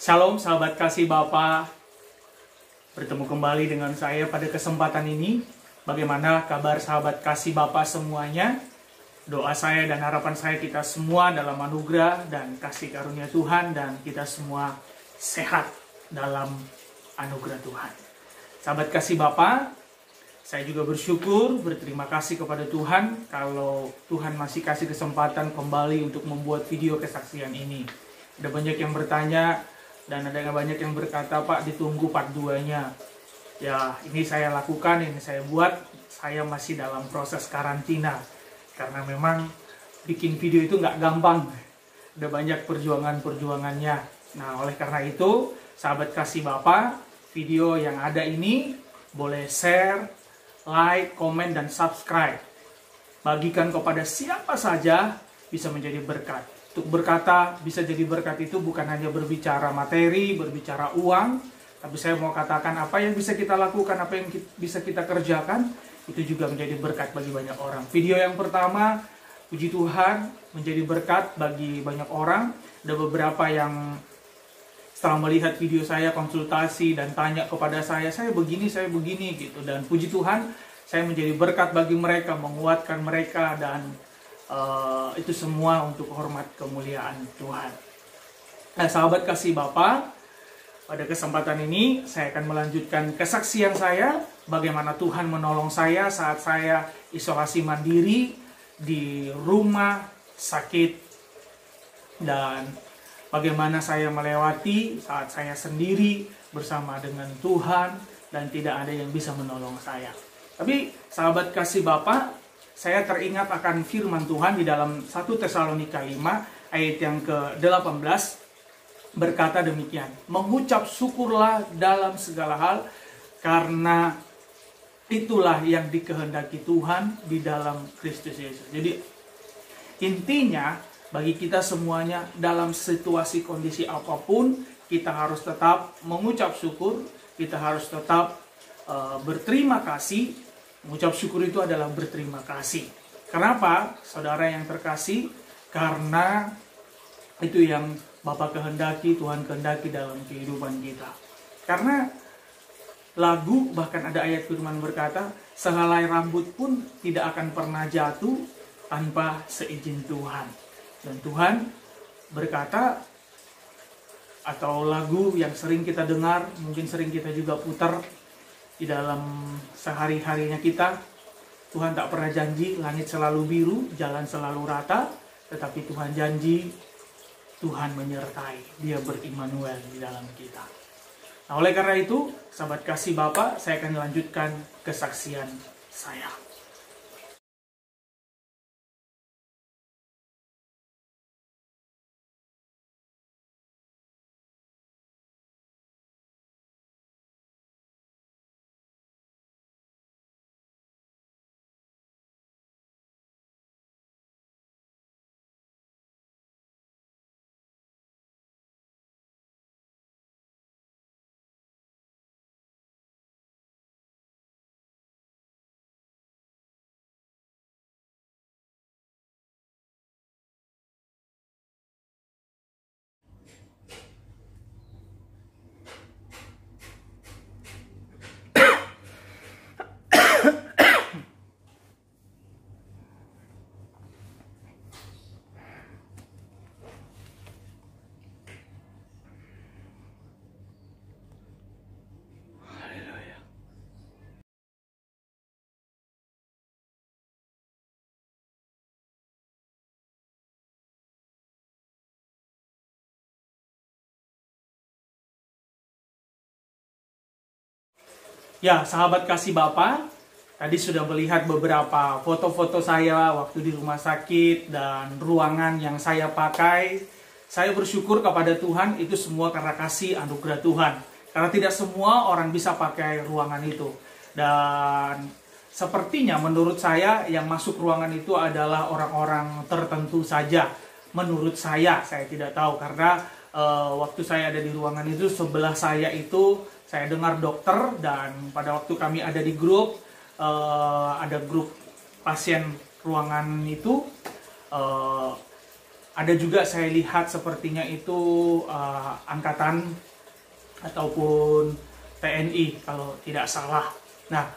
Shalom sahabat kasih Bapa, bertemu kembali dengan saya pada kesempatan ini. Bagaimana kabar sahabat kasih Bapa semuanya? Doa saya dan harapan saya kita semua dalam anugerah dan kasih karunia Tuhan, dan kita semua sehat dalam anugerah Tuhan. Sahabat kasih Bapa, saya juga bersyukur, berterima kasih kepada Tuhan kalau Tuhan masih kasih kesempatan kembali untuk membuat video kesaksian ini. Ada banyak yang bertanya dan ada banyak yang berkata, Pak, ditunggu part 2-nya. Ya, ini saya lakukan, ini saya buat. Saya masih dalam proses karantina. Karena memang bikin video itu nggak gampang. Ada banyak perjuangan-perjuangannya. Nah, oleh karena itu, sahabat kasih Bapa, video yang ada ini boleh share, like, komen, dan subscribe. Bagikan kepada siapa saja, bisa menjadi berkat. Untuk berkata, bisa jadi berkat itu bukan hanya berbicara materi, berbicara uang, tapi saya mau katakan apa yang bisa kita lakukan, apa yang bisa kita kerjakan, itu juga menjadi berkat bagi banyak orang. Video yang pertama, puji Tuhan, menjadi berkat bagi banyak orang. Ada beberapa yang setelah melihat video saya konsultasi dan tanya kepada saya begini gitu. Dan puji Tuhan, saya menjadi berkat bagi mereka, menguatkan mereka, dan itu semua untuk hormat kemuliaan Tuhan. Nah, sahabat kasih Bapa, pada kesempatan ini saya akan melanjutkan kesaksian saya bagaimana Tuhan menolong saya saat saya isolasi mandiri di rumah sakit, dan bagaimana saya melewati saat saya sendiri bersama dengan Tuhan dan tidak ada yang bisa menolong saya. Tapi sahabat kasih Bapa, saya teringat akan firman Tuhan di dalam 1 Tesalonika 5 ayat yang ke-18 berkata demikian. Mengucap syukurlah dalam segala hal, karena itulah yang dikehendaki Tuhan di dalam Kristus Yesus. Jadi intinya bagi kita semuanya dalam situasi kondisi apapun, kita harus tetap mengucap syukur, kita harus tetap berterima kasih. Mengucap syukur itu adalah berterima kasih. Kenapa, saudara yang terkasih? Karena itu yang Bapa kehendaki, Tuhan kehendaki dalam kehidupan kita. Karena lagu, bahkan ada ayat firman berkata, sehelai rambut pun tidak akan pernah jatuh tanpa seizin Tuhan. Dan Tuhan berkata, atau lagu yang sering kita dengar, mungkin sering kita juga putar di dalam sehari-harinya kita, Tuhan tak pernah janji langit selalu biru, jalan selalu rata, tetapi Tuhan janji, Tuhan menyertai, Dia ber-Immanuel di dalam kita. Nah, oleh karena itu, sahabat kasih Bapa, saya akan melanjutkan kesaksian saya. Ya, sahabat kasih Bapa, tadi sudah melihat beberapa foto-foto saya waktu di rumah sakit dan ruangan yang saya pakai. Saya bersyukur kepada Tuhan, itu semua karena kasih anugerah Tuhan. Karena tidak semua orang bisa pakai ruangan itu. Dan sepertinya menurut saya yang masuk ruangan itu adalah orang-orang tertentu saja. Menurut saya tidak tahu, karena waktu saya ada di ruangan itu, sebelah saya itu saya dengar dokter, dan pada waktu kami ada di grup, ada grup pasien ruangan itu, Ada juga saya lihat sepertinya itu angkatan ataupun TNI kalau tidak salah. Nah,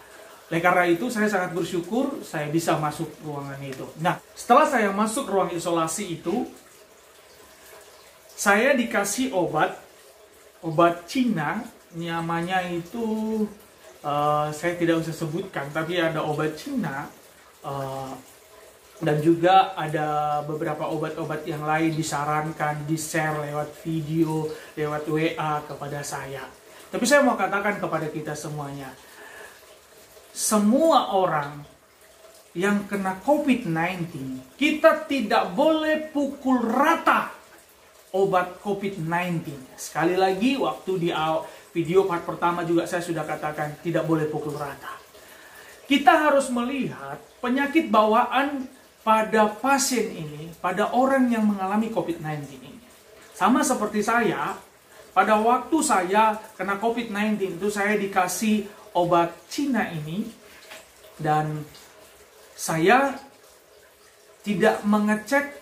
oleh karena itu saya sangat bersyukur saya bisa masuk ruangan itu. Nah, setelah saya masuk ruang isolasi itu, saya dikasih obat Cina, namanya itu saya tidak usah sebutkan, tapi ada obat Cina, dan juga ada beberapa obat-obat yang lain disarankan, di-share lewat video, lewat WA kepada saya. Tapi saya mau katakan kepada kita semuanya, semua orang yang kena COVID-19, kita tidak boleh pukul rata obat COVID-19. Sekali lagi, waktu di video part pertama juga saya sudah katakan, tidak boleh pukul rata. Kita harus melihat penyakit bawaan pada pasien ini, pada orang yang mengalami COVID-19 ini. Sama seperti saya, pada waktu saya kena COVID-19 itu saya dikasih obat Cina ini, dan saya tidak mengecek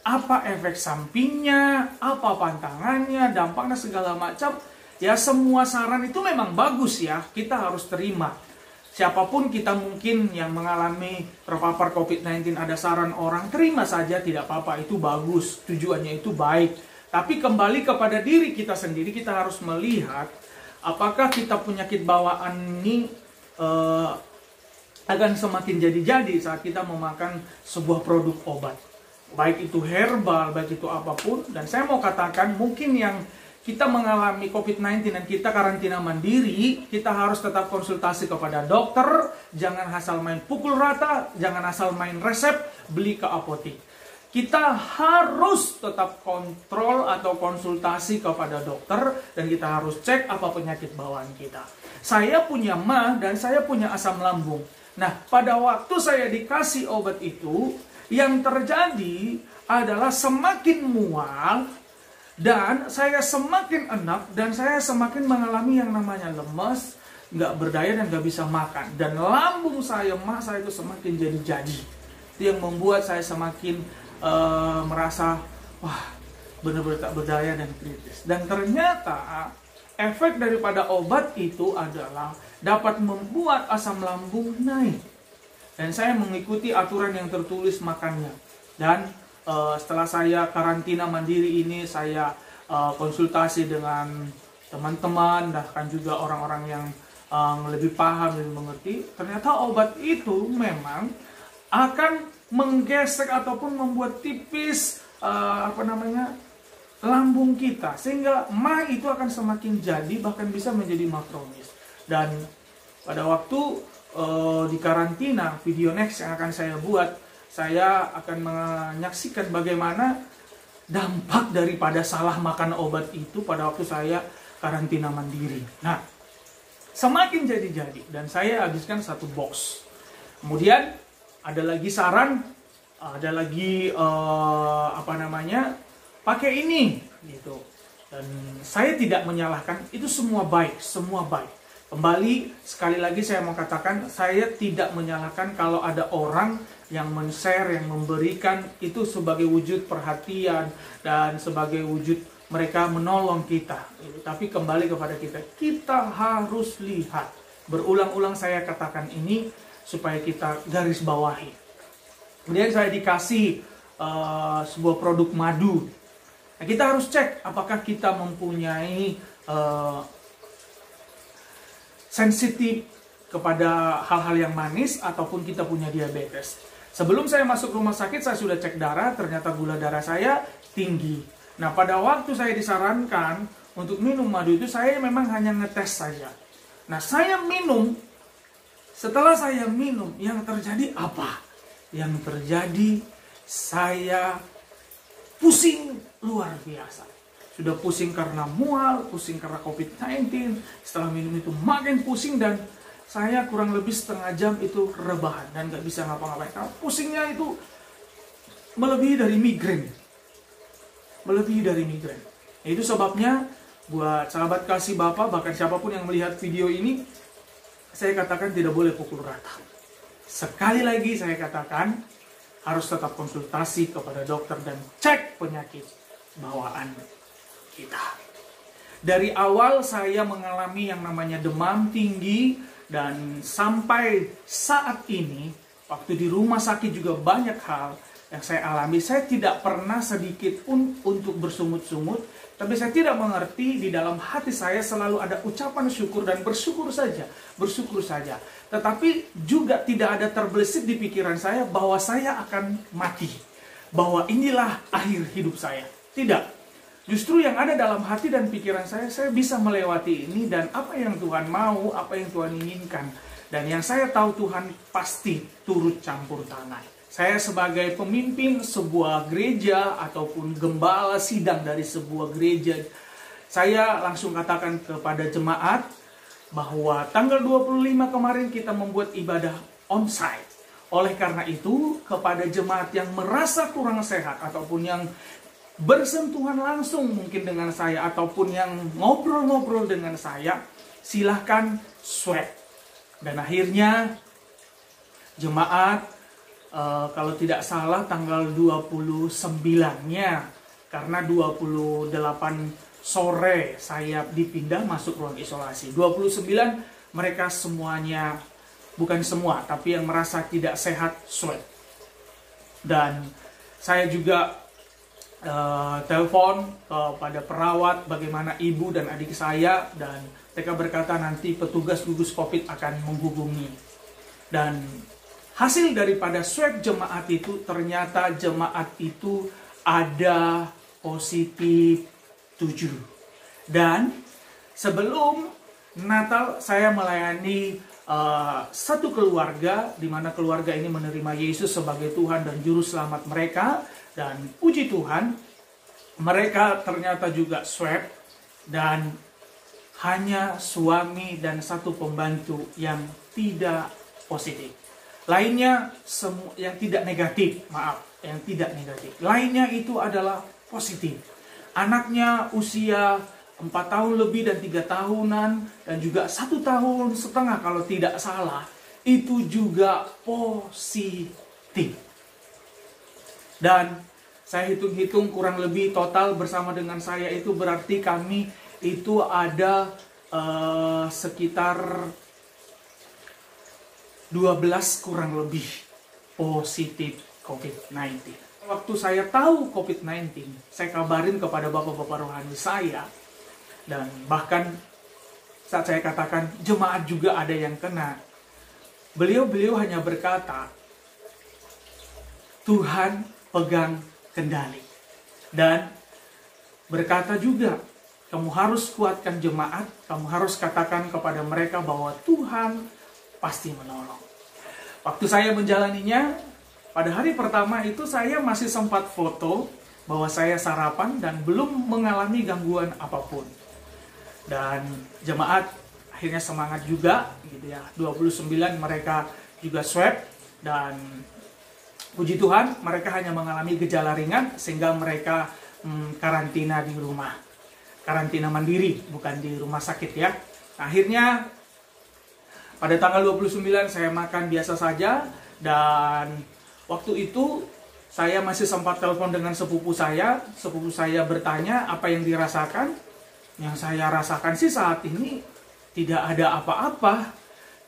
apa efek sampingnya, apa pantangannya, dampaknya segala macam. Ya, semua saran itu memang bagus ya, kita harus terima. Siapapun kita mungkin yang mengalami terpapar COVID-19, ada saran orang, terima saja, tidak apa-apa, itu bagus, tujuannya itu baik. Tapi kembali kepada diri kita sendiri, kita harus melihat apakah kita penyakit bawaan ini akan semakin jadi-jadi saat kita memakan sebuah produk obat. Baik itu herbal, baik itu apapun. Dan saya mau katakan, mungkin yang kita mengalami COVID-19 dan kita karantina mandiri, kita harus tetap konsultasi kepada dokter. Jangan asal main pukul rata, jangan asal main resep, beli ke apotek. Kita harus tetap kontrol atau konsultasi kepada dokter, dan kita harus cek apa penyakit bawaan kita. Saya punya MA dan saya punya asam lambung. Nah, pada waktu saya dikasih obat itu, yang terjadi adalah semakin mual, dan saya semakin enak, dan saya semakin mengalami yang namanya lemes, nggak berdaya dan nggak bisa makan. Dan lambung saya, MA saya itu semakin jadi-jadi. Itu yang membuat saya semakin merasa, wah, benar-benar tak berdaya dan kritis. Dan ternyata efek daripada obat itu adalah dapat membuat asam lambung naik. Dan saya mengikuti aturan yang tertulis makannya. Dan setelah saya karantina mandiri ini, saya konsultasi dengan teman-teman, bahkan juga orang-orang yang lebih paham dan mengerti. Ternyata obat itu memang akan menggesek ataupun membuat tipis lambung kita, sehingga MA itu akan semakin jadi, bahkan bisa menjadi makronis. Dan pada waktu di karantina, video next yang akan saya buat, saya akan menyaksikan bagaimana dampak daripada salah makan obat itu pada waktu saya karantina mandiri. Nah, semakin jadi-jadi, dan saya habiskan 1 box. Kemudian ada lagi saran, ada lagi pakai ini gitu. Dan saya tidak menyalahkan, itu semua baik, semua baik. Kembali, sekali lagi saya mau katakan, saya tidak menyalahkan kalau ada orang yang men-share, yang memberikan itu sebagai wujud perhatian dan sebagai wujud mereka menolong kita. Tapi kembali kepada kita, kita harus lihat. Berulang-ulang saya katakan ini supaya kita garis bawahi. Kemudian saya dikasih sebuah produk madu. Nah, kita harus cek apakah kita mempunyai sensitif kepada hal-hal yang manis ataupun kita punya diabetes. Sebelum saya masuk rumah sakit, saya sudah cek darah, ternyata gula darah saya tinggi. Nah, pada waktu saya disarankan untuk minum madu itu, saya memang hanya ngetes saja. Nah, saya minum. Setelah saya minum, yang terjadi apa? Yang terjadi, saya pusing luar biasa. Sudah pusing karena mual, pusing karena COVID-19. Setelah minum itu makin pusing, dan saya kurang lebih setengah jam itu rebahan dan gak bisa ngapa-ngapain. Karena pusingnya itu melebihi dari migrain. Melebihi dari migrain. Itu sebabnya buat sahabat kasih Bapa, bahkan siapapun yang melihat video ini, saya katakan tidak boleh pukul rata. Sekali lagi saya katakan, harus tetap konsultasi kepada dokter dan cek penyakit bawaan kita. Dari awal saya mengalami yang namanya demam tinggi, dan sampai saat ini, waktu di rumah sakit juga banyak hal yang saya alami. Saya tidak pernah sedikit pun untuk bersungut-sungut, tapi saya tidak mengerti, di dalam hati saya selalu ada ucapan syukur dan bersyukur saja. Tetapi juga tidak ada terbesit di pikiran saya bahwa saya akan mati, bahwa inilah akhir hidup saya. Tidak. Justru yang ada dalam hati dan pikiran saya bisa melewati ini, dan apa yang Tuhan mau, apa yang Tuhan inginkan. Dan yang saya tahu, Tuhan pasti turut campur tangan. Saya sebagai pemimpin sebuah gereja ataupun gembala sidang dari sebuah gereja, saya langsung katakan kepada jemaat bahwa tanggal 25 kemarin kita membuat ibadah onsite. Oleh karena itu, kepada jemaat yang merasa kurang sehat ataupun yang bersentuhan langsung mungkin dengan saya ataupun yang ngobrol-ngobrol dengan saya, silahkan swab. Dan akhirnya jemaat kalau tidak salah tanggal 29-nya, karena 28 sore saya dipindah masuk ruang isolasi. 29 mereka semuanya, bukan semua, tapi yang merasa tidak sehat swab. Dan saya juga telepon kepada perawat bagaimana ibu dan adik saya, dan mereka berkata nanti petugas gugus COVID akan menghubungi. Dan hasil daripada swab jemaat itu, ternyata jemaat itu ada positif 7. Dan sebelum Natal saya melayani satu keluarga, di mana keluarga ini menerima Yesus sebagai Tuhan dan Juru Selamat mereka. Dan puji Tuhan, mereka ternyata juga swab, dan hanya suami dan satu pembantu yang tidak positif. Lainnya yang tidak negatif, yang tidak negatif. Lainnya itu adalah positif. Anaknya usia 4 tahun lebih dan 3 tahunan, dan juga 1,5 tahun kalau tidak salah, itu juga positif. Dan saya hitung-hitung kurang lebih total bersama dengan saya itu berarti kami itu ada sekitar 12 kurang lebih positif COVID-19. Waktu saya tahu COVID-19, saya kabarin kepada bapak-bapak rohani saya, dan bahkan saat saya katakan jemaat juga ada yang kena, beliau hanya berkata, Tuhan pegang kendali. Dan berkata juga, kamu harus kuatkan jemaat, kamu harus katakan kepada mereka bahwa Tuhan pasti menolong. Waktu saya menjalaninya, pada hari pertama itu saya masih sempat foto bahwa saya sarapan dan belum mengalami gangguan apapun. Dan jemaat akhirnya semangat juga, gitu ya. 29 mereka juga swab, dan puji Tuhan, mereka hanya mengalami gejala ringan sehingga mereka karantina di rumah. Karantina mandiri, bukan di rumah sakit ya. Akhirnya pada tanggal 29 saya makan biasa saja, dan waktu itu saya masih sempat telepon dengan sepupu saya. Sepupu saya bertanya apa yang dirasakan. Yang saya rasakan sih saat ini tidak ada apa-apa,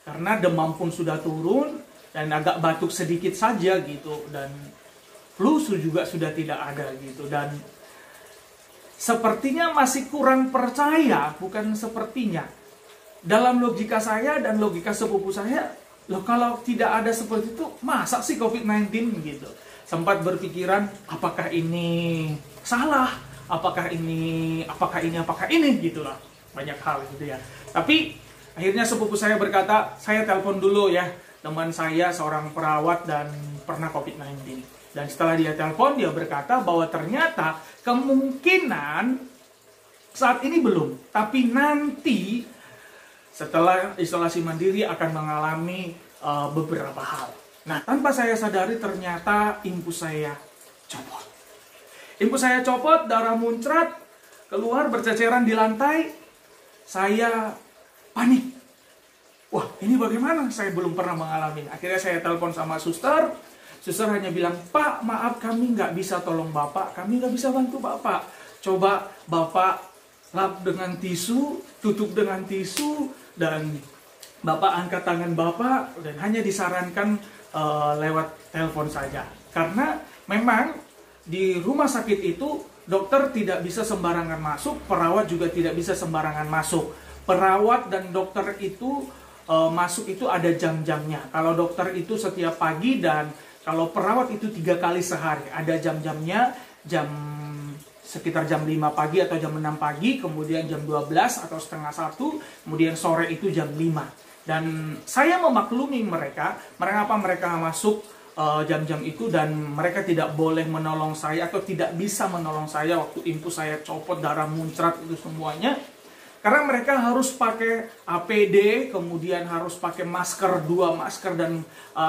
karena demam pun sudah turun, dan agak batuk sedikit saja gitu, dan flu juga sudah tidak ada gitu. Dan sepertinya masih kurang percaya, bukan sepertinya, dalam logika saya dan logika sepupu saya, loh kalau tidak ada seperti itu, masa sih COVID-19 gitu. Sempat berpikiran, apakah ini salah, apakah ini gitulah, banyak hal gitu ya. Tapi akhirnya sepupu saya berkata, saya telepon dulu ya teman saya seorang perawat dan pernah COVID-19. Dan setelah dia telepon, dia berkata bahwa ternyata kemungkinan saat ini belum, tapi nanti setelah isolasi mandiri akan mengalami beberapa hal. Nah, tanpa saya sadari ternyata infus saya copot. Infus saya copot, darah muncrat, keluar berceceran di lantai. Saya panik. Wah, ini bagaimana? Saya belum pernah mengalami. Akhirnya saya telepon sama suster, Suster hanya bilang, Pak, maaf kami nggak bisa tolong Bapak, kami nggak bisa bantu Bapak. Coba Bapak lap dengan tisu, tutup dengan tisu, dan Bapak angkat tangan Bapak, dan hanya disarankan lewat telepon saja. Karena memang di rumah sakit itu dokter tidak bisa sembarangan masuk, perawat juga tidak bisa sembarangan masuk. Perawat dan dokter itu masuk itu ada jam-jamnya. Kalau dokter itu setiap pagi, dan kalau perawat itu 3 kali sehari. Ada jam-jamnya, sekitar jam 5 pagi atau jam 6 pagi, kemudian jam 12 atau setengah 1, kemudian sore itu jam 5. Dan saya memaklumi mereka, mengapa mereka masuk jam-jam itu, dan mereka tidak boleh menolong saya atau tidak bisa menolong saya waktu infus saya copot, darah muncrat itu semuanya. Karena mereka harus pakai APD, kemudian harus pakai masker, 2 masker, dan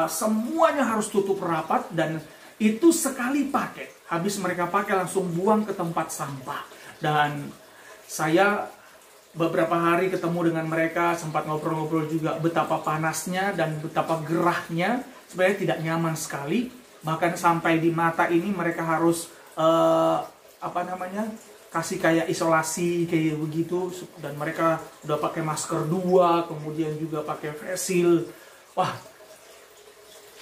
semuanya harus tutup rapat, dan itu sekali pakai. Habis mereka pakai langsung buang ke tempat sampah. Dan saya beberapa hari ketemu dengan mereka, sempat ngobrol-ngobrol juga betapa panasnya dan betapa gerahnya, sebenarnya tidak nyaman sekali. Bahkan sampai di mata ini mereka harus kasih kayak isolasi kayak begitu, dan mereka udah pakai masker 2, kemudian juga pakai face shield. Wah,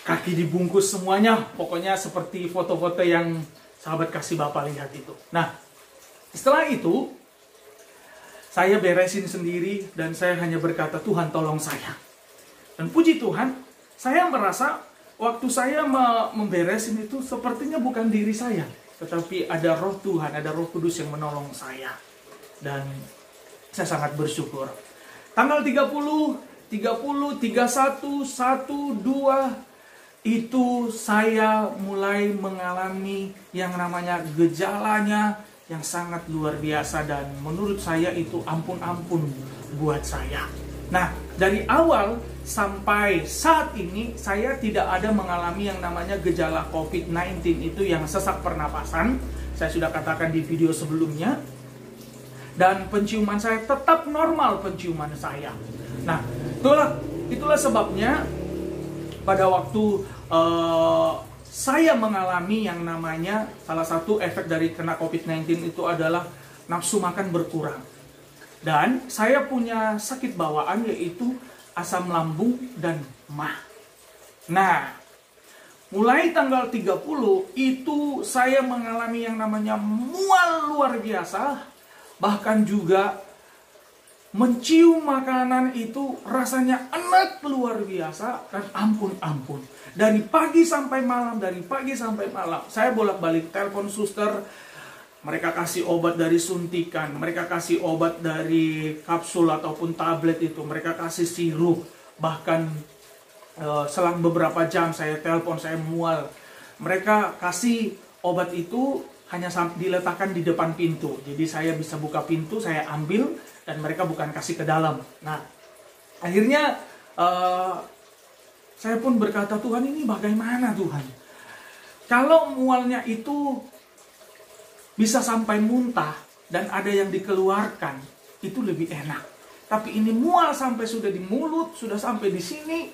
kaki dibungkus semuanya, pokoknya seperti foto-foto yang sahabat kasih Bapak lihat itu. Nah, setelah itu saya beresin sendiri, dan saya hanya berkata, Tuhan tolong saya. Dan puji Tuhan, saya merasa waktu saya memberesin itu sepertinya bukan diri saya, tetapi ada roh Tuhan, ada roh kudus yang menolong saya. Dan saya sangat bersyukur. Tanggal 30, 31, 1, 2, itu saya mulai mengalami yang namanya gejalanya yang sangat luar biasa, dan menurut saya itu ampun-ampun buat saya. Nah, dari awal sampai saat ini saya tidak ada mengalami yang namanya gejala COVID-19 itu yang sesak pernapasan. Saya sudah katakan di video sebelumnya. Dan penciuman saya tetap normal, penciuman saya. Nah, itulah sebabnya pada waktu saya mengalami yang namanya, salah satu efek dari kena COVID-19 itu adalah nafsu makan berkurang. Dan saya punya sakit bawaan, yaitu asam lambung dan MAH. Nah, mulai tanggal 30 itu saya mengalami yang namanya mual luar biasa. Bahkan juga mencium makanan itu rasanya enak luar biasa, dan ampun-ampun. Dari pagi sampai malam, saya bolak-balik telepon suster. Mereka kasih obat dari suntikan, mereka kasih obat dari kapsul ataupun tablet itu, mereka kasih sirup. Bahkan selang beberapa jam saya telepon, saya mual. Mereka kasih obat itu hanya diletakkan di depan pintu. Jadi saya bisa buka pintu, saya ambil, dan mereka bukan kasih ke dalam. Nah, akhirnya saya pun berkata, Tuhan, ini bagaimana Tuhan? Kalau mualnya itu bisa sampai muntah dan ada yang dikeluarkan, itu lebih enak. Tapi ini mual sampai sudah di mulut, sudah sampai di sini,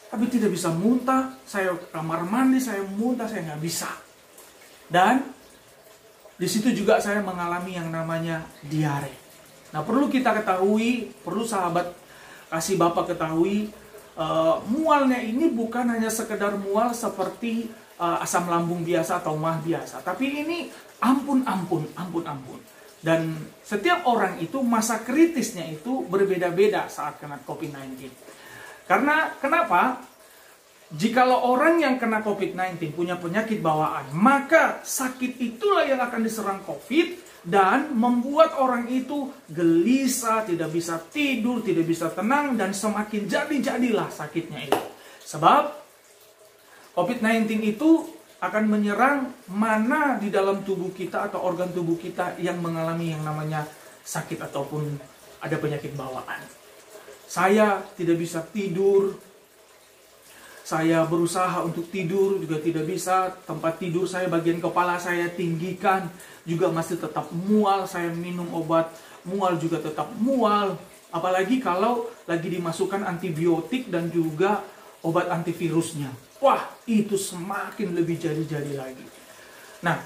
tapi tidak bisa muntah. Saya kamar mandi, saya muntah, saya nggak bisa. Dan di situ juga saya mengalami yang namanya diare. Nah, perlu kita ketahui, perlu sahabat kasih Bapak ketahui, mualnya ini bukan hanya sekedar mual seperti asam lambung biasa atau MAH biasa, tapi ini ampun-ampun. Dan setiap orang itu masa kritisnya itu berbeda-beda saat kena COVID-19. Karena kenapa? Jikalau orang yang kena COVID-19 punya penyakit bawaan, maka sakit itulah yang akan diserang COVID dan membuat orang itu gelisah, tidak bisa tidur, tidak bisa tenang, dan semakin jadi-jadilah sakitnya itu. Sebab COVID-19 itu akan menyerang mana di dalam tubuh kita atau organ tubuh kita yang mengalami yang namanya sakit ataupun ada penyakit bawaan. Saya tidak bisa tidur, saya berusaha untuk tidur juga tidak bisa. Tempat tidur saya, bagian kepala saya tinggikan, juga masih tetap mual. Saya minum obat mual juga tetap mual. Apalagi kalau lagi dimasukkan antibiotik dan juga obat antivirusnya. Wah, itu semakin lebih jadi-jadi lagi. Nah,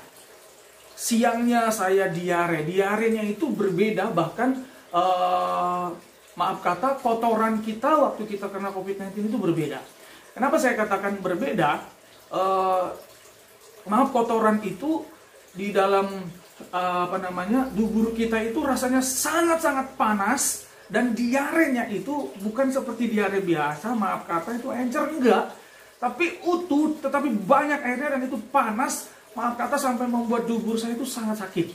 siangnya saya diare. Diarenya itu berbeda, bahkan maaf kata, kotoran kita waktu kita kena COVID-19 itu berbeda. Kenapa saya katakan berbeda? Maaf, kotoran itu di dalam dubur kita itu rasanya sangat-sangat panas, dan diarenya itu bukan seperti diare biasa, maaf kata itu encer, enggak, tapi utuh, tetapi banyak airnya dan itu panas, maaf kata sampai membuat dubur saya itu sangat sakit.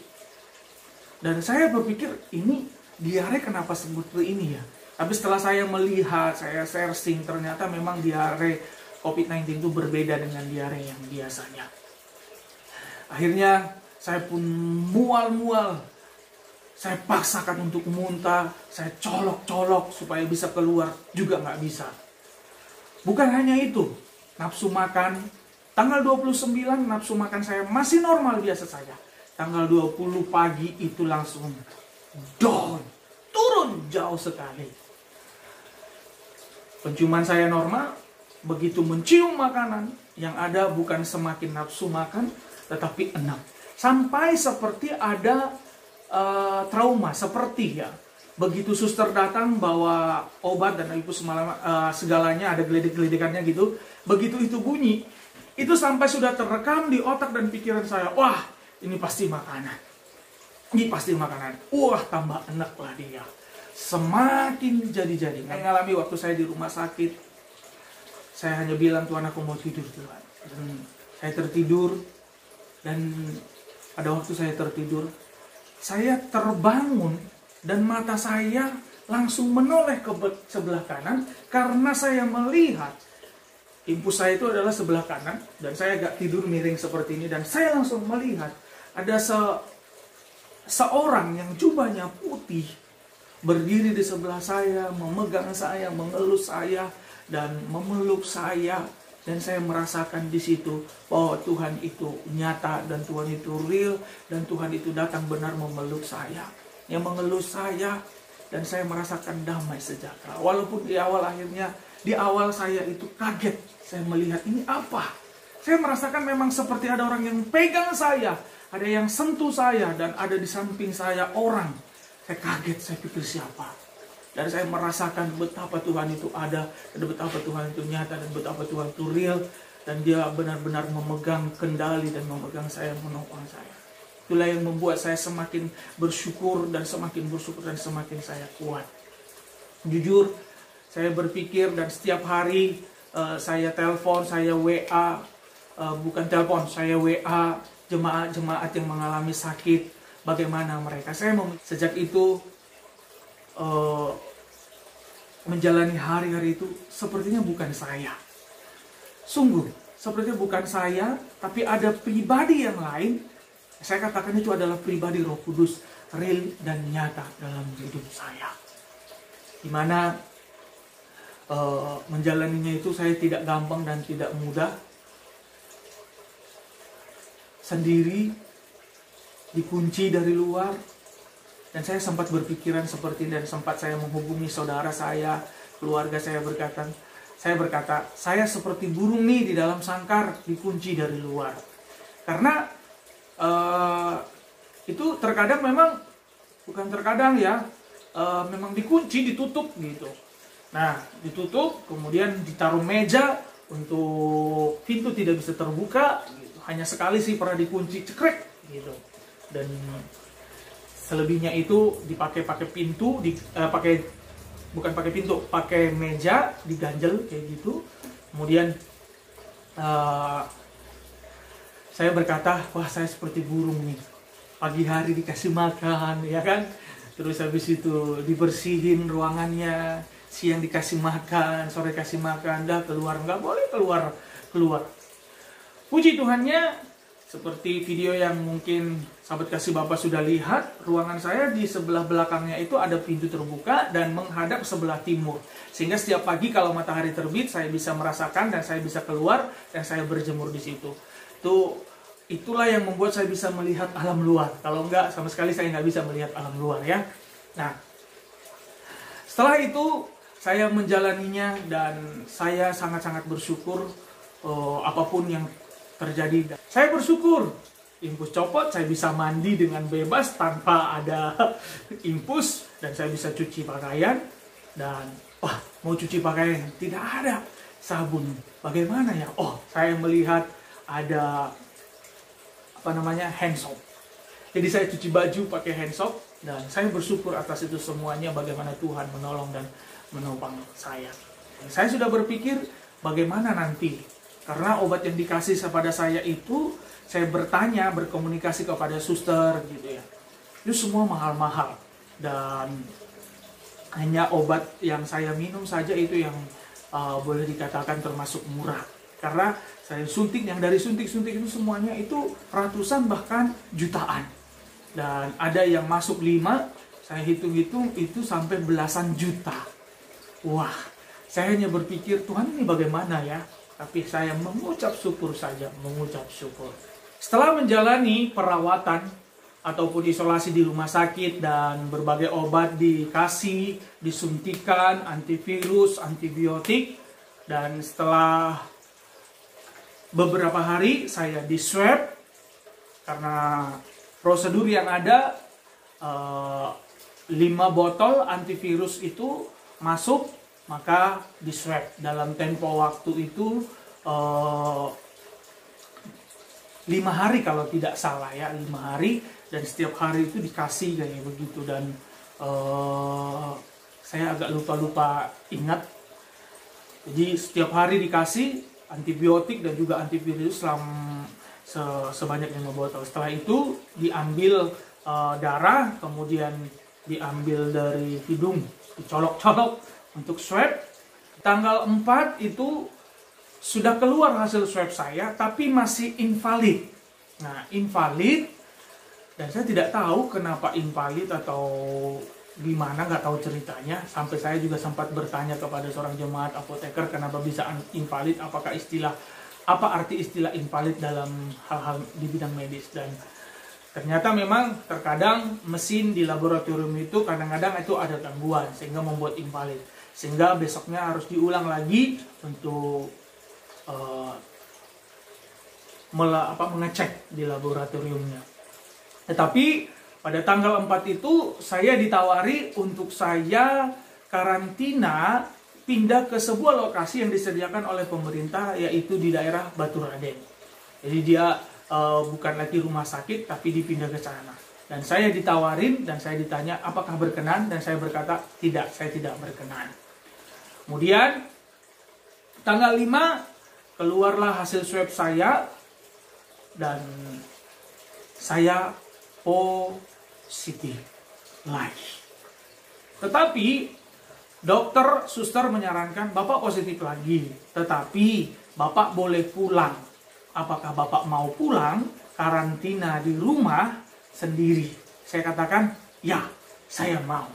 Dan saya berpikir, ini diare kenapa seperti ini ya? Tapi setelah saya melihat, saya searching, ternyata memang diare COVID-19 itu berbeda dengan diare yang biasanya. Akhirnya saya pun mual-mual. Saya paksakan untuk muntah, saya colok-colok supaya bisa keluar, juga nggak bisa. Bukan hanya itu, nafsu makan, tanggal 29 nafsu makan saya masih normal biasa saja. Tanggal 20 pagi itu langsung down, turun jauh sekali. Penciuman saya normal, begitu mencium makanan, yang ada bukan semakin nafsu makan, tetapi enak. Sampai seperti ada trauma, seperti ya, begitu suster datang bawa obat dan ibu segalanya ada geledek-geledekannya gitu, begitu itu bunyi, itu sampai sudah terekam di otak dan pikiran saya, wah ini pasti makanan, ini pasti makanan, wah tambah enak lah dia, semakin jadi-jadi. Saya ngalami waktu saya di rumah sakit, saya hanya bilang, Tuhan aku mau tidur Tuhan, dan saya tertidur, dan pada waktu saya tertidur, saya terbangun dan mata saya langsung menoleh ke sebelah kanan karena saya melihat impus saya itu adalah sebelah kanan dan saya agak tidur miring seperti ini, dan saya langsung melihat ada seorang yang jubahnya putih berdiri di sebelah saya, memegang saya, mengelus saya dan memeluk saya. Dan saya merasakan di situ bahwa Tuhan itu nyata dan Tuhan itu real dan Tuhan itu datang benar memeluk saya, yang mengelus saya, dan saya merasakan damai sejahtera. Walaupun di awal saya itu kaget, saya melihat ini apa? Saya merasakan memang seperti ada orang yang pegang saya, ada yang sentuh saya, dan ada di samping saya orang. Saya kaget, saya pikir siapa? Dan saya merasakan betapa Tuhan itu ada, dan betapa Tuhan itu nyata, dan betapa Tuhan itu real, dan dia benar-benar memegang kendali dan memegang saya, menopang saya. Itulah yang membuat saya semakin bersyukur dan semakin saya kuat. Jujur, saya berpikir dan setiap hari saya telepon, saya WA, saya WA jemaat-jemaat yang mengalami sakit, bagaimana mereka. Sejak itu menjalani hari-hari itu sepertinya bukan saya. Sungguh, sepertinya bukan saya, tapi ada pribadi yang lain. Saya katakan itu adalah pribadi Roh Kudus, real dan nyata dalam hidup saya. Dimana menjalaninya itu saya tidak gampang dan tidak mudah. Sendiri, dikunci dari luar. Dan saya sempat berpikiran seperti ini, dan sempat saya menghubungi saudara saya, keluarga saya berkata, saya seperti burung nih di dalam sangkar, dikunci dari luar. Karena itu terkadang memang, bukan terkadang ya, memang dikunci, ditutup gitu. Nah, ditutup, kemudian ditaruh meja untuk pintu tidak bisa terbuka gitu. Hanya sekali sih pernah dikunci, cekrek gitu. Dan selebihnya itu pakai pintu, pakai meja, diganjel kayak gitu. Kemudian saya berkata, wah saya seperti burung nih. Pagi hari dikasih makan, ya kan? Terus habis itu dibersihin ruangannya, siang dikasih makan, sore kasih makan, dah keluar, nggak boleh keluar. Puji Tuhannya, seperti video yang mungkin sahabat kasih Bapa sudah lihat, ruangan saya di sebelah belakangnya itu ada pintu terbuka dan menghadap sebelah timur. Sehingga setiap pagi kalau matahari terbit, saya bisa merasakan dan saya bisa keluar dan saya berjemur di situ. Itulah yang membuat saya bisa melihat alam luar. Kalau enggak, sama sekali saya nggak bisa melihat alam luar ya. Nah, setelah itu saya menjalaninya dan saya sangat-sangat bersyukur apapun yang terjadi. Saya bersyukur impus copot, saya bisa mandi dengan bebas tanpa ada impus, dan saya bisa cuci pakaian. Dan mau cuci pakaian tidak ada sabun, bagaimana ya? Saya melihat ada hand soap. Jadi saya cuci baju pakai hand soap, dan saya bersyukur atas itu semuanya, bagaimana Tuhan menolong dan menopang saya. Saya sudah berpikir bagaimana nanti, karena obat yang dikasih kepada saya itu, saya bertanya, berkomunikasi kepada suster gitu ya. Itu semua mahal-mahal, dan hanya obat yang saya minum saja itu yang boleh dikatakan termasuk murah. Karena saya suntik, yang dari suntik-suntik itu semuanya itu ratusan bahkan jutaan. Dan ada yang masuk 5, saya hitung-hitung itu sampai belasan juta. Wah, saya hanya berpikir, Tuhan ini bagaimana ya? Tapi saya mengucap syukur saja, mengucap syukur. Setelah menjalani perawatan ataupun isolasi di rumah sakit dan berbagai obat dikasih, disuntikan, antivirus, antibiotik, dan setelah beberapa hari saya di swab, karena prosedur yang ada 5 botol antivirus itu masuk, maka di swab dalam tempo waktu itu 5 hari kalau tidak salah ya, 5 hari, dan setiap hari itu dikasih kayak begitu. Dan saya agak lupa ingat. Jadi setiap hari dikasih antibiotik dan juga antivirus sebanyak 5 botol. Setelah itu diambil darah, kemudian diambil dari hidung, dicolok-colok untuk swab. Tanggal 4 itu sudah keluar hasil swab saya, tapi masih invalid. Nah, invalid, dan saya tidak tahu kenapa invalid atau gimana, nggak tahu ceritanya. Sampai saya juga sempat bertanya kepada seorang jemaat apoteker, kenapa bisa invalid, apa arti istilah invalid dalam hal-hal di bidang medis. Dan ternyata memang terkadang mesin di laboratorium itu kadang-kadang itu ada gangguan sehingga membuat invalid. Sehingga besoknya harus diulang lagi untuk mengecek di laboratoriumnya. Tetapi pada tanggal 4 itu saya ditawari untuk saya karantina, pindah ke sebuah lokasi yang disediakan oleh pemerintah, yaitu di daerah Baturaden. Jadi dia bukan lagi rumah sakit, tapi dipindah ke sana. Dan saya ditawarin, dan saya ditanya apakah berkenan, dan saya berkata tidak, saya tidak berkenan. Kemudian tanggal 5 keluarlah hasil swab saya, dan saya positif lagi. Tetapi dokter, suster menyarankan Bapak positif lagi, tetapi Bapak boleh pulang. Apakah Bapak mau pulang karantina di rumah sendiri? Saya katakan, ya, saya mau.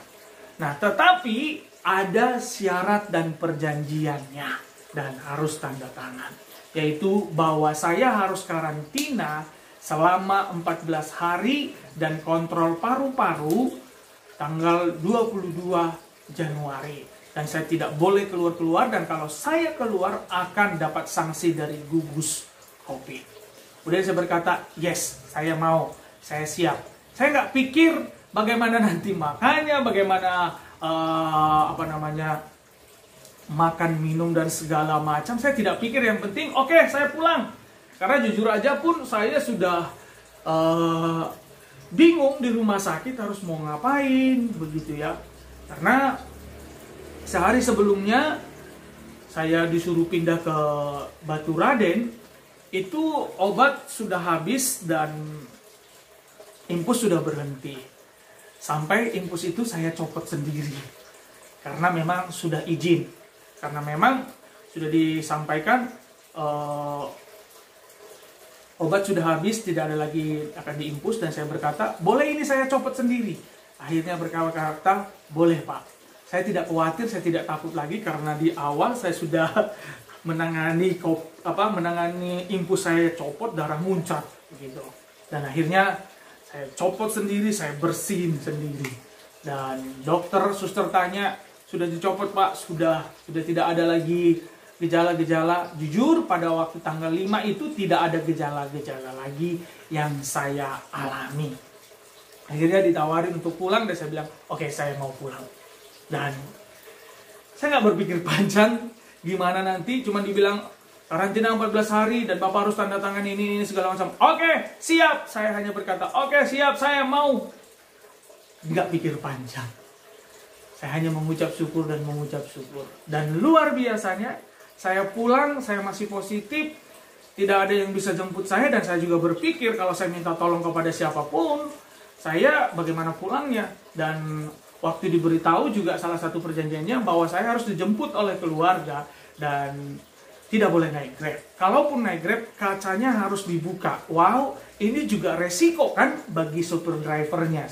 Nah, tetapi ada syarat dan perjanjiannya, dan harus tanda tangan, yaitu bahwa saya harus karantina selama 14 hari dan kontrol paru-paru tanggal 22 Januari. Dan saya tidak boleh keluar-keluar, dan kalau saya keluar akan dapat sanksi dari gugus COVID. Kemudian saya berkata, yes, saya mau, saya siap. Saya nggak pikir bagaimana nanti makannya, bagaimana makan, minum, dan segala macam. Saya tidak pikir, yang penting oke, saya pulang. Karena jujur aja pun saya sudah bingung di rumah sakit harus mau ngapain begitu ya. Karena sehari sebelumnya saya disuruh pindah ke Baturaden, itu obat sudah habis dan infus sudah berhenti. Sampai infus itu saya copot sendiri. Karena memang sudah izin. Karena memang sudah disampaikan obat sudah habis, tidak ada lagi akan diinfus, dan saya berkata, boleh ini saya copot sendiri. Akhirnya berkata, boleh Pak. Saya tidak khawatir, saya tidak takut lagi, karena di awal saya sudah menangani infus saya copot, darah muncrat begitu. Dan akhirnya saya copot sendiri, saya bersihin sendiri. Dan dokter, suster tanya, sudah dicopot Pak, sudah tidak ada lagi gejala-gejala. Jujur pada waktu tanggal 5 itu tidak ada gejala-gejala lagi yang saya alami. Akhirnya ditawarin untuk pulang dan saya bilang, oke, saya mau pulang. Dan saya nggak berpikir panjang gimana nanti, cuman dibilang karantina 14 hari dan Bapak harus tanda tangan ini segala macam. Oke, siap. Saya hanya berkata, oke, siap, saya mau. Nggak pikir panjang. Saya hanya mengucap syukur dan mengucap syukur. Dan luar biasanya, saya pulang, saya masih positif. Tidak ada yang bisa jemput saya dan saya juga berpikir kalau saya minta tolong kepada siapapun, saya bagaimana pulangnya. Dan waktu diberitahu juga salah satu perjanjiannya bahwa saya harus dijemput oleh keluarga dan tidak boleh naik Grab. Kalaupun naik Grab, kacanya harus dibuka. Wow, ini juga resiko kan bagi supir drivernya,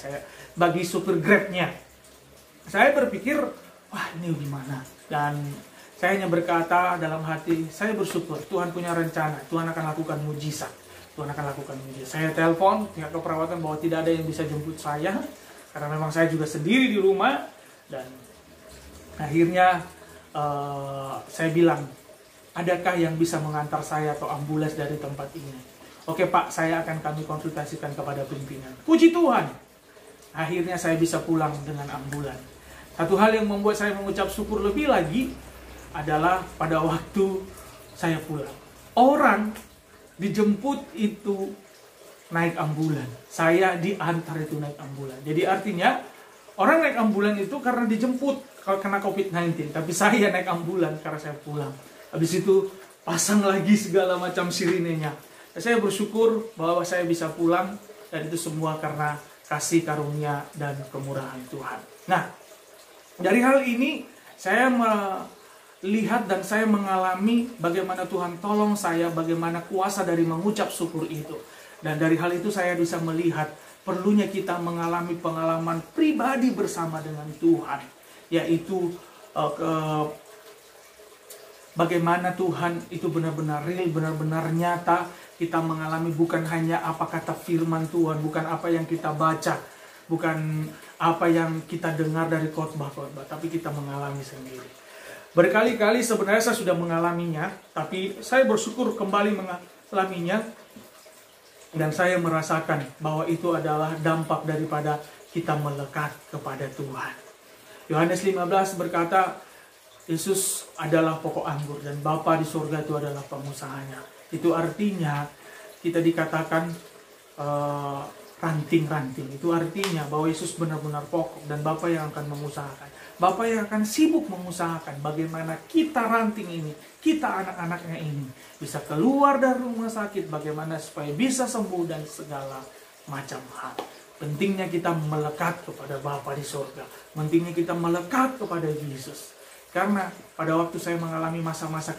bagi supir Grabnya. Saya berpikir, wah ini gimana? Dan saya hanya berkata dalam hati, saya bersyukur Tuhan punya rencana, Tuhan akan lakukan mujizat. Tuhan akan lakukan mujizat. Saya telepon pihak keperawatan bahwa tidak ada yang bisa jemput saya, karena memang saya juga sendiri di rumah. Dan akhirnya saya bilang, adakah yang bisa mengantar saya atau ambulans dari tempat ini? Oke Pak, kami konsultasikan kepada pimpinan. Puji Tuhan, akhirnya saya bisa pulang dengan ambulans. Satu hal yang membuat saya mengucap syukur lebih lagi adalah pada waktu saya pulang, orang dijemput itu naik ambulan, saya diantar itu naik ambulan. Jadi artinya orang naik ambulan itu karena dijemput karena COVID-19, tapi saya naik ambulan karena saya pulang. Habis itu pasang lagi segala macam sirinenya. Dan saya bersyukur bahwa saya bisa pulang, dan itu semua karena kasih karunia dan kemurahan Tuhan. Nah, dari hal ini saya melihat dan saya mengalami bagaimana Tuhan tolong saya, bagaimana kuasa dari mengucap syukur itu. Dan dari hal itu saya bisa melihat perlunya kita mengalami pengalaman pribadi bersama dengan Tuhan, yaitu bagaimana Tuhan itu benar-benar real, benar-benar nyata. Kita mengalami bukan hanya apa kata firman Tuhan, bukan apa yang kita baca, bukan apa yang kita dengar dari khotbah-khotbah, tapi kita mengalami sendiri. Berkali-kali sebenarnya saya sudah mengalaminya, tapi saya bersyukur kembali mengalaminya. Dan saya merasakan bahwa itu adalah dampak daripada kita melekat kepada Tuhan. Yohanes 15 berkata, Yesus adalah pokok anggur dan Bapa di surga itu adalah pengusahanya. Itu artinya kita dikatakan ranting-ranting. Itu artinya bahwa Yesus benar-benar pokok dan Bapa yang akan mengusahakan. Bapa yang akan sibuk mengusahakan bagaimana kita ranting ini, kita anak-anaknya ini bisa keluar dari rumah sakit, bagaimana supaya bisa sembuh dan segala macam hal. Pentingnya kita melekat kepada Bapa di surga. Pentingnya kita melekat kepada Yesus. Karena pada waktu saya mengalami masa-masa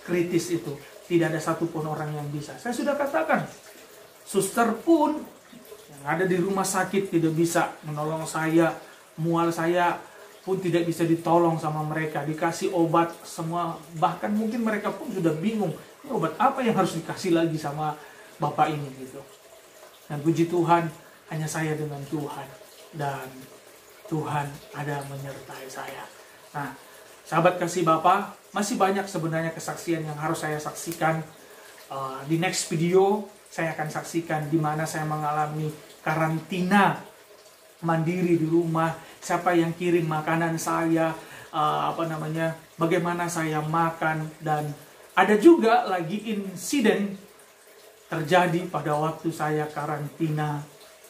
kritis itu, tidak ada satupun orang yang bisa. Saya sudah katakan, suster pun yang ada di rumah sakit tidak bisa menolong saya, mual saya pun tidak bisa ditolong sama mereka. Dikasih obat semua, bahkan mungkin mereka pun sudah bingung, obat apa yang harus dikasih lagi sama Bapak ini gitu. Dan puji Tuhan, hanya saya dengan Tuhan. Dan Tuhan ada menyertai saya. Nah, sahabat kasih Bapa, masih banyak sebenarnya kesaksian yang harus saya saksikan. Di next video, saya akan saksikan di mana saya mengalami karantina mandiri di rumah. Siapa yang kirim makanan saya, bagaimana saya makan. Dan ada juga lagi insiden terjadi pada waktu saya karantina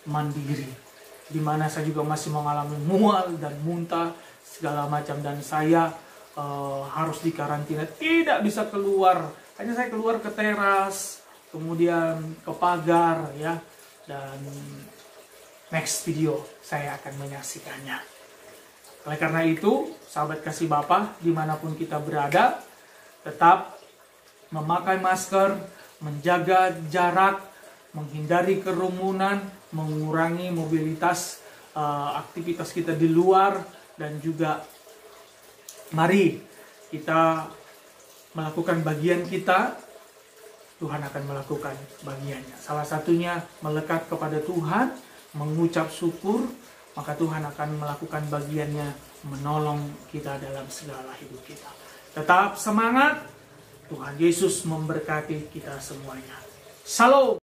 mandiri, di mana saya juga masih mengalami mual dan muntah segala macam, dan saya harus dikarantina, tidak bisa keluar. Hanya saya keluar ke teras, kemudian ke pagar ya. Dan next video saya akan menyaksikannya. Oleh karena itu, sahabat kasih Bapa, dimanapun kita berada, tetap memakai masker, menjaga jarak, menghindari kerumunan, mengurangi mobilitas aktivitas kita di luar, dan juga mari kita melakukan bagian kita, Tuhan akan melakukan bagiannya. Salah satunya melekat kepada Tuhan, mengucap syukur, maka Tuhan akan melakukan bagiannya menolong kita dalam segala hidup kita. Tetap semangat, Tuhan Yesus memberkati kita semuanya. Shalom.